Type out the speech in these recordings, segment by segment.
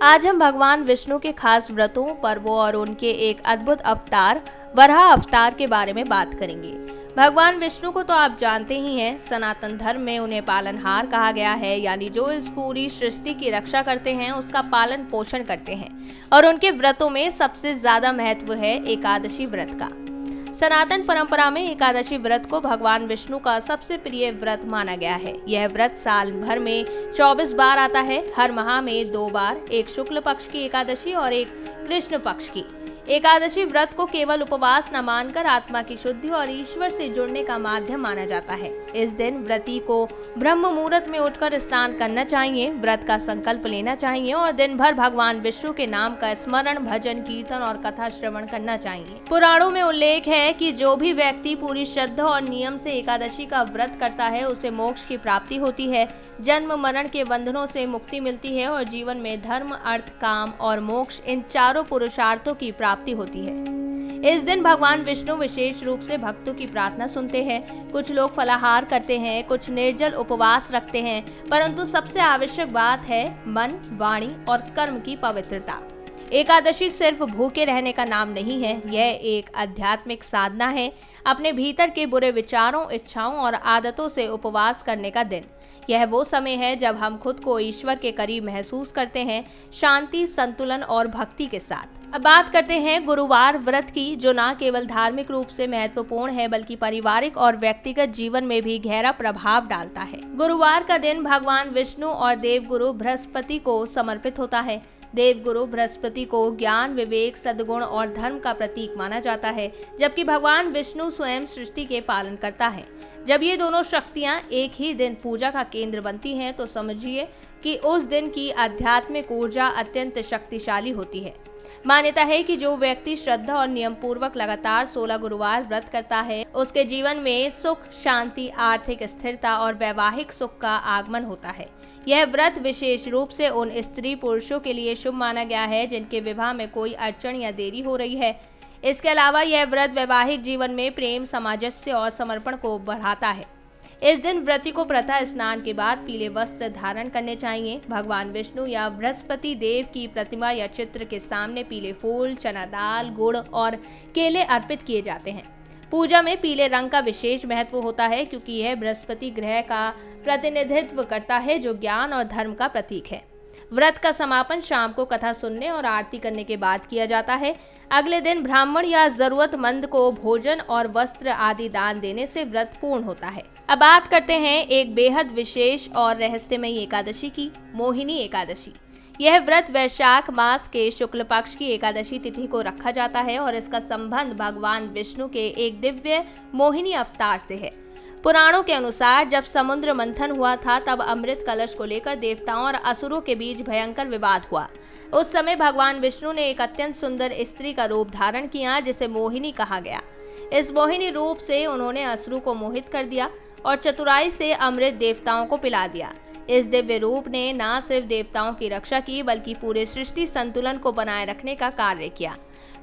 आज हम भगवान विष्णु के खास व्रतों, पर्वों और उनके एक अद्भुत अवतार वराह अवतार के बारे में बात करेंगे। भगवान विष्णु को तो आप जानते ही हैं, सनातन धर्म में उन्हें पालनहार कहा गया है, यानी जो इस पूरी सृष्टि की रक्षा करते हैं, उसका पालन पोषण करते हैं। और उनके व्रतों में सबसे ज्यादा महत्व है एकादशी व्रत का। सनातन परंपरा में एकादशी व्रत को भगवान विष्णु का सबसे प्रिय व्रत माना गया है। यह व्रत साल भर में 24 बार आता है। हर माह में 2 बार, एक शुक्ल पक्ष की एकादशी और एक कृष्ण पक्ष की। एकादशी व्रत को केवल उपवास न मानकर आत्मा की शुद्धि और ईश्वर से जुड़ने का माध्यम माना जाता है। इस दिन व्रती को ब्रह्म मुहूर्त में उठकर स्नान करना चाहिए, व्रत का संकल्प लेना चाहिए और दिन भर भगवान विष्णु के नाम का स्मरण, भजन, कीर्तन और कथा श्रवण करना चाहिए। पुराणों में उल्लेख है कि जो भी व्यक्ति पूरी श्रद्धा और नियम से एकादशी का व्रत करता है, उसे मोक्ष की प्राप्ति होती है, जन्म मरण के बंधनों से मुक्ति मिलती है और जीवन में धर्म, अर्थ, काम और मोक्ष, इन चारों पुरुषार्थों की प्राप्ति होती है। इस दिन भगवान विष्णु विशेष रूप से भक्तों की प्रार्थना सुनते हैं। कुछ लोग फलाहार करते हैं, कुछ निर्जल उपवास रखते हैं, परंतु सबसे आवश्यक बात है मन, वाणी और कर्म की पवित्रता। एकादशी सिर्फ भूखे रहने का नाम नहीं है, यह एक आध्यात्मिक साधना है। अपने भीतर के बुरे विचारों, इच्छाओं और आदतों से उपवास करने का दिन। यह वो समय है जब हम खुद को ईश्वर के करीब महसूस करते हैं, शांति, संतुलन और भक्ति के साथ। अब बात करते हैं गुरुवार व्रत की, जो न केवल धार्मिक रूप से महत्वपूर्ण है, बल्कि पारिवारिक और व्यक्तिगत जीवन में भी गहरा प्रभाव डालता है। गुरुवार का दिन भगवान विष्णु और देवगुरु बृहस्पति को समर्पित होता है। देवगुरु बृहस्पति को ज्ञान, विवेक, सद्गुण और धर्म का प्रतीक माना जाता है, जबकि भगवान विष्णु स्वयं सृष्टि के पालन करता है। जब ये दोनों शक्तियां एक ही दिन पूजा का केंद्र बनती हैं, तो समझिए कि उस दिन की आध्यात्मिक ऊर्जा अत्यंत शक्तिशाली होती है। मान्यता है कि जो व्यक्ति श्रद्धा और नियम पूर्वक लगातार 16 गुरुवार व्रत करता है, उसके जीवन में सुख, शांति, आर्थिक स्थिरता और वैवाहिक सुख का आगमन होता है। यह व्रत विशेष रूप से उन स्त्री पुरुषों के लिए शुभ माना गया है जिनके विवाह में कोई अड़चन या देरी हो रही है। इसके अलावा यह व्रत वैवाहिक जीवन में प्रेम, सामंजस्य और समर्पण को बढ़ाता है। इस दिन व्रती को प्रातः स्नान के बाद पीले वस्त्र धारण करने चाहिए। भगवान विष्णु या बृहस्पति देव की प्रतिमा या चित्र के सामने पीले फूल, चना दाल, गुड़ और केले अर्पित किए जाते हैं। पूजा में पीले रंग का विशेष महत्व होता है, क्योंकि यह बृहस्पति ग्रह का प्रतिनिधित्व करता है, जो ज्ञान और धर्म का प्रतीक है। व्रत का समापन शाम को कथा सुनने और आरती करने के बाद किया जाता है। अगले दिन ब्राह्मण या जरूरतमंद को भोजन और वस्त्र आदि दान देने से व्रत पूर्ण होता है। अब बात करते हैं एक बेहद विशेष और रहस्यमयी एकादशी की, मोहिनी एकादशी। यह व्रत वैशाख मास के शुक्ल पक्ष की एकादशी तिथि को रखा जाता है और इसका संबंध भगवान विष्णु के एक दिव्य मोहिनी अवतार से है। पुराणों के अनुसार जब समुद्र मंथन हुआ था, तब अमृत कलश को लेकर देवताओं और असुरों के बीच भयंकर विवाद हुआ। उस समय भगवान विष्णु ने एक अत्यंत सुंदर स्त्री का रूप धारण किया, जिसे मोहिनी कहा गया। इस मोहिनी रूप से उन्होंने असुरों को मोहित कर दिया और चतुराई से अमृत देवताओं को पिला दिया। इस दिव्य रूप ने न सिर्फ देवताओं की रक्षा की, बल्कि पूरे सृष्टि संतुलन को बनाए रखने का कार्य किया।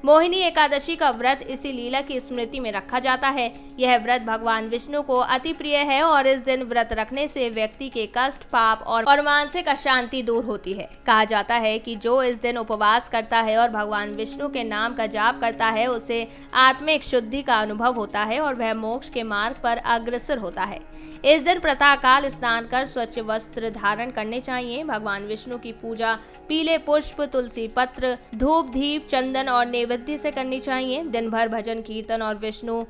मोहिनी एकादशी का व्रत इसी लीला की स्मृति में रखा जाता है। यह व्रत भगवान विष्णु को अति प्रिय है और इस दिन व्रत रखने से व्यक्ति के कष्ट, पाप और मानसिक अशांति दूर होती है। कहा जाता है कि जो इस दिन उपवास करता है और भगवान विष्णु के नाम का जाप करता है, उसे आत्मिक शुद्धि का अनुभव होता है और वह मोक्ष के मार्ग पर अग्रसर होता है। इस दिन प्रातःकाल स्नान कर स्वच्छ वस्त्र धारण करने चाहिए। भगवान विष्णु की पूजा पीले पुष्प, तुलसी पत्र, धूप, दीप, चंदन और नैवेद्य से करनी चाहिए। दिन भर भजन, कीर्तन और विष्णु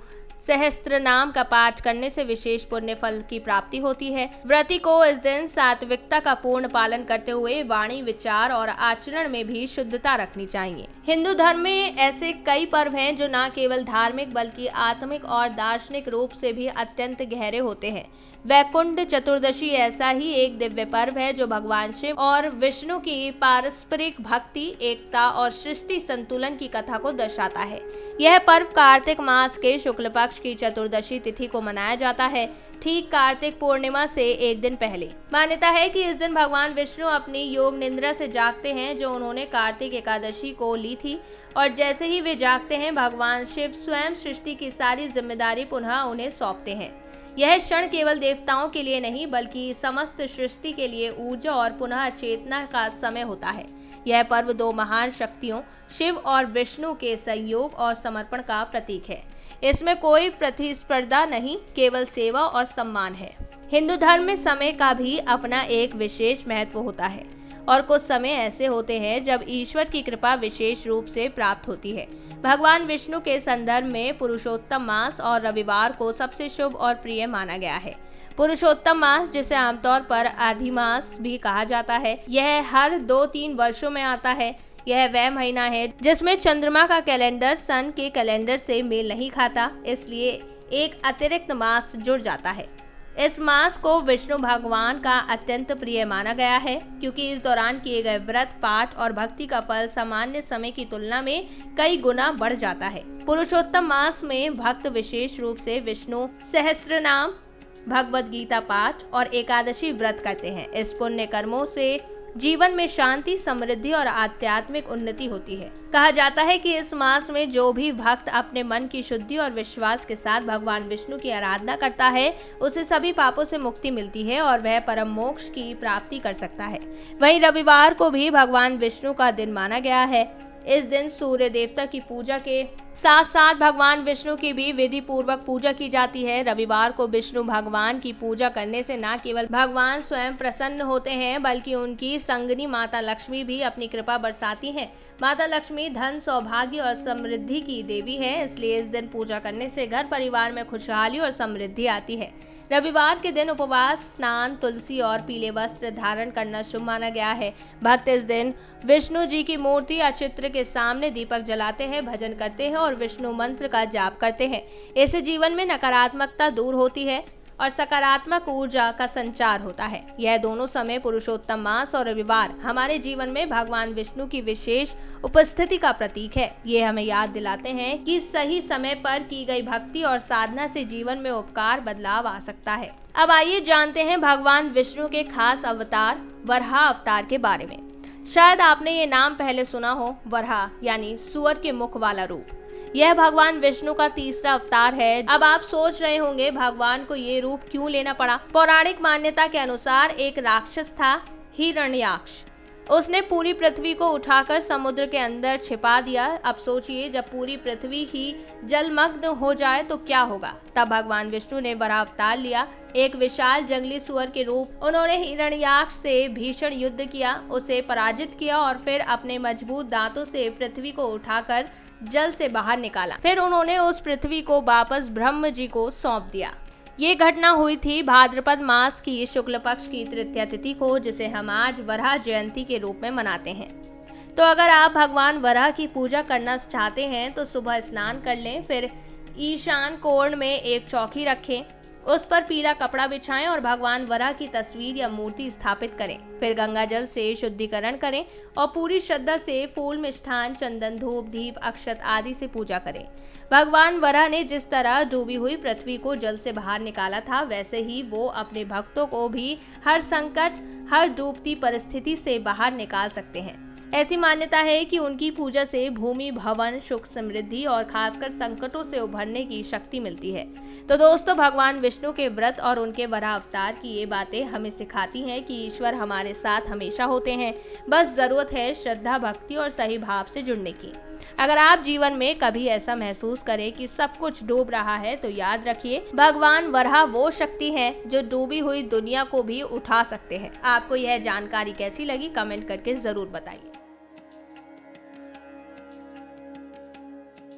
सहस्त्र नाम का पाठ करने से विशेष पुण्य फल की प्राप्ति होती है। व्रती को इस दिन सात्विकता का पूर्ण पालन करते हुए वाणी, विचार और आचरण में भी शुद्धता रखनी चाहिए। हिंदू धर्म में ऐसे कई पर्व हैं जो न केवल धार्मिक बल्कि आत्मिक और दार्शनिक रूप से भी अत्यंत गहरे होते हैं। वैकुंठ चतुर्दशी ऐसा ही एक दिव्य पर्व है जो भगवान शिव और विष्णु की पारस्परिक भक्ति, एकता और सृष्टि संतुलन की कथा को दर्शाता है। यह पर्व कार्तिक मास के शुक्ल पक्ष की चतुर्दशी तिथि को मनाया जाता है, ठीक कार्तिक पूर्णिमा से एक दिन पहले। मान्यता है कि इस दिन भगवान विष्णु अपनी योग निद्रा से जागते हैं, जो उन्होंने कार्तिक एकादशी को ली थी, और जैसे ही वे जागते हैं, भगवान शिव स्वयं सृष्टि की सारी जिम्मेदारी पुनः उन्हें सौंपते हैं। यह क्षण केवल देवताओं के लिए नहीं बल्कि समस्त सृष्टि के लिए ऊर्जा और पुनः चेतना का समय होता है। यह पर्व दो महान शक्तियों शिव और विष्णु के संयोग और समर्पण का प्रतीक है। इसमें कोई प्रतिस्पर्धा नहीं, केवल सेवा और सम्मान है। हिंदू धर्म में समय का भी अपना एक विशेष महत्व होता है और कुछ समय ऐसे होते हैं जब ईश्वर की कृपा विशेष रूप से प्राप्त होती है। भगवान विष्णु के संदर्भ में पुरुषोत्तम मास और रविवार को सबसे शुभ और प्रिय माना गया है। पुरुषोत्तम मास, जिसे आमतौर पर अधिमास भी कहा जाता है, यह हर 2-3 वर्षों में आता है। यह वह महीना है जिसमें चंद्रमा का कैलेंडर सन के कैलेंडर से मेल नहीं खाता, इसलिए एक अतिरिक्त मास जुड़ जाता है। इस मास को विष्णु भगवान का अत्यंत प्रिय माना गया है क्योंकि इस दौरान किए गए व्रत, पाठ और भक्ति का फल सामान्य समय की तुलना में कई गुना बढ़ जाता है। पुरुषोत्तम मास में भक्त विशेष रूप से विष्णु सहस्त्रनाम, भगवद गीता पाठ और एकादशी व्रत करते हैं। इस पुण्य कर्मों से जीवन में शांति, समृद्धि और आध्यात्मिक उन्नति होती है। कहा जाता है कि इस मास में जो भी भक्त अपने मन की शुद्धि और विश्वास के साथ भगवान विष्णु की आराधना करता है, उसे सभी पापों से मुक्ति मिलती है और वह परम मोक्ष की प्राप्ति कर सकता है। वहीं रविवार को भी भगवान विष्णु का दिन माना गया है। इस दिन सूर्य देवता की पूजा के साथ साथ भगवान विष्णु की भी विधि पूर्वक पूजा की जाती है। रविवार को विष्णु भगवान की पूजा करने से न केवल भगवान स्वयं प्रसन्न होते हैं बल्कि उनकी संगनी माता लक्ष्मी भी अपनी कृपा बरसाती हैं। माता लक्ष्मी धन, सौभाग्य और समृद्धि की देवी है, इसलिए इस दिन पूजा करने से घर परिवार में खुशहाली और समृद्धि आती है। रविवार के दिन उपवास, स्नान, तुलसी और पीले वस्त्र धारण करना शुभ माना गया है। भक्त इस दिन विष्णु जी की मूर्ति या चित्र के सामने दीपक जलाते हैं, भजन करते हैं और विष्णु मंत्र का जाप करते हैं। इससे जीवन में नकारात्मकता दूर होती है और सकारात्मक ऊर्जा का संचार होता है। यह दोनों समय, पुरुषोत्तम मास और रविवार, हमारे जीवन में भगवान विष्णु की विशेष उपस्थिति का प्रतीक है। ये हमें याद दिलाते हैं कि सही समय पर की गई भक्ति और साधना से जीवन में उपकार बदलाव आ सकता है। अब आइए जानते हैं भगवान विष्णु के खास अवतार वराह अवतार के बारे में। शायद आपने ये नाम पहले सुना हो, वराह यानी सुअर के मुख वाला रूप। यह भगवान विष्णु का तीसरा अवतार है। अब आप सोच रहे होंगे भगवान को ये रूप क्यों लेना पड़ा। पौराणिक मान्यता के अनुसार एक राक्षस था, हिरण्याक्ष। उसने पूरी पृथ्वी को उठाकर समुद्र के अंदर छिपा दिया। अब सोचिए, जब पूरी पृथ्वी ही जलमग्न हो जाए तो क्या होगा। तब भगवान विष्णु ने वराह अवतार लिया। एक विशाल जंगली सुअर के रूप उन्होंने हिरण्याक्ष से भीषण युद्ध किया, उसे पराजित किया और फिर अपने मजबूत दांतों से पृथ्वी को उठाकर जल से बाहर निकाला। फिर उन्होंने उस पृथ्वी को वापस ब्रह्म जी को सौंप दिया। ये घटना हुई थी भाद्रपद मास की शुक्ल पक्ष की तृतीया तिथि को, जिसे हम आज वराह जयंती के रूप में मनाते हैं। तो अगर आप भगवान वराह की पूजा करना चाहते हैं तो सुबह स्नान कर लें, फिर ईशान कोण में एक चौकी रखें, उस पर पीला कपड़ा बिछाएं और भगवान वराह की तस्वीर या मूर्ति स्थापित करें। फिर गंगा जल से शुद्धिकरण करें और पूरी श्रद्धा से फूल, मिष्ठान, चंदन, धूप, दीप, अक्षत आदि से पूजा करें। भगवान वराह ने जिस तरह डूबी हुई पृथ्वी को जल से बाहर निकाला था, वैसे ही वो अपने भक्तों को भी हर संकट, हर डूबती परिस्थिति से बाहर निकाल सकते हैं। ऐसी मान्यता है कि उनकी पूजा से भूमि, भवन, सुख, समृद्धि और खासकर संकटों से उभरने की शक्ति मिलती है। तो दोस्तों, भगवान विष्णु के व्रत और उनके वराह अवतार की ये बातें हमें सिखाती हैं कि ईश्वर हमारे साथ हमेशा होते हैं। बस जरूरत है श्रद्धा, भक्ति और सही भाव से जुड़ने की। अगर आप जीवन में कभी ऐसा महसूस करें कि सब कुछ डूब रहा है, तो याद रखिए, भगवान वराह वो शक्ति है जो डूबी हुई दुनिया को भी उठा सकते हैं। आपको यह जानकारी कैसी लगी, कमेंट करके जरूर बताइए।